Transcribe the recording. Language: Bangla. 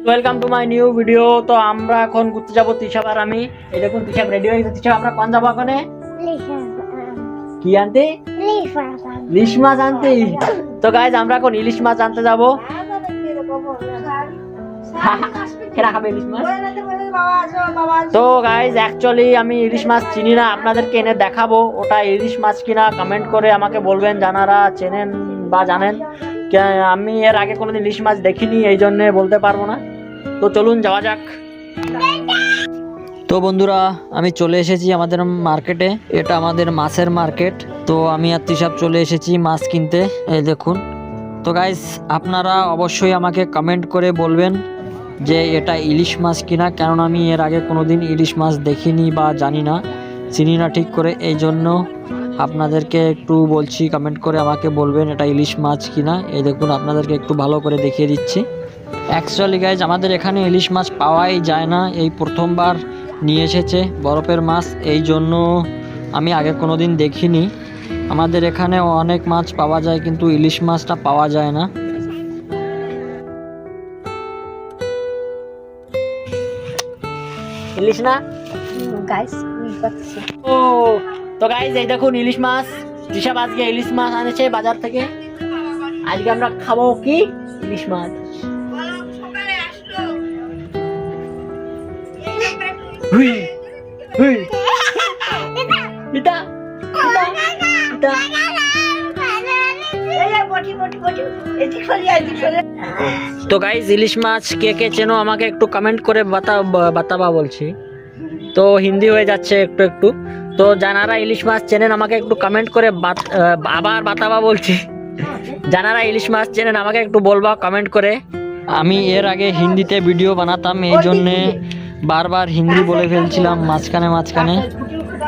Welcome to my new video. তো আমরা এখন ঘুরতে যাবো তিশাব আর আমি। এই দেখুন তিশাব রেডি হয়ে গেছে। তিশাব আমরা কোন যাবো এখন? কি আনতে? ইলিশ মাছ আনতে। তো গাইজ আমরা এখন ইলিশ মাছ আনতে যাবো। কেনা খাবে ইলিশ মাছ? তো গাইজ অ্যাকচুয়ালি আমি ইলিশ মাছ চিনি না, আপনাদেরকে এনে দেখাবো ওটা ইলিশ মাছ কিনা। কমেন্ট করে আমাকে বলবেন যারা চেনেন বা জানেন। আমি এর আগে কোনোদিন ইলিশ মাছ দেখিনি, এই জন্য বলতে পারবো না। তো চলুন যাওয়া যাক। তো বন্ধুরা আমি চলে এসেছি আমাদের মার্কেটে। এটা আমাদের মাছের মার্কেট। তো আমি আর তিশাব চলে এসেছি মাছ কিনতে। এই দেখুন। তো গাইস আপনারা অবশ্যই আমাকে কমেন্ট করে বলবেন যে এটা ইলিশ মাছ কিনা, কারণ আমি এর আগে কোনোদিন ইলিশ মাছ দেখিনি বা জানি না, চিনি না ঠিক করে। এই জন্য আপনাদেরকে একটু বলছি, কমেন্ট করে আমাকে বলবেন এটা ইলিশ মাছ কিনা। এই দেখুন আপনাদেরকে একটু ভালো করে দেখিয়ে দিচ্ছি। অ্যাকচুয়ালি গাইজ আমাদের এখানে ইলিশ মাছ পাওয়াই যায় না, এই প্রথমবার নিয়ে এসেছে বরফের মাছ, এই জন্য আমি আগে কোনোদিন দেখিনি। আমাদের এখানে অনেক মাছ পাওয়া যায় কিন্তু ইলিশ মাছটা পাওয়া যায় না। ইলিশ না গাইস? ও তো গাইস এই দেখুন ইলিশ মাছ। তিশাব আজকে ইলিশ মাছ আনেছে বাজার থেকে। আজকে আমরা খাবো কি? ইলিশ মাছ। হুই হুই এটা এটা তো গাইস ইলিশ মাছ কে কে চেনো আমাকে একটু কমেন্ট করে বাতাবা বলছি। তো হিন্দি হয়ে যাচ্ছে একটু একটু। তো যারা ইলিশ মাছ চেনেন আমাকে একটু কমেন্ট করে আবার বাতাবা বলছি। যারা ইলিশ মাছ চেনেন আমাকে একটু বলবা কমেন্ট করে। আমি এর আগে হিন্দিতে ভিডিও বানাতাম, এই জন্যে বারবার হিন্দি বলে ফেলছিলাম মাঝখানে।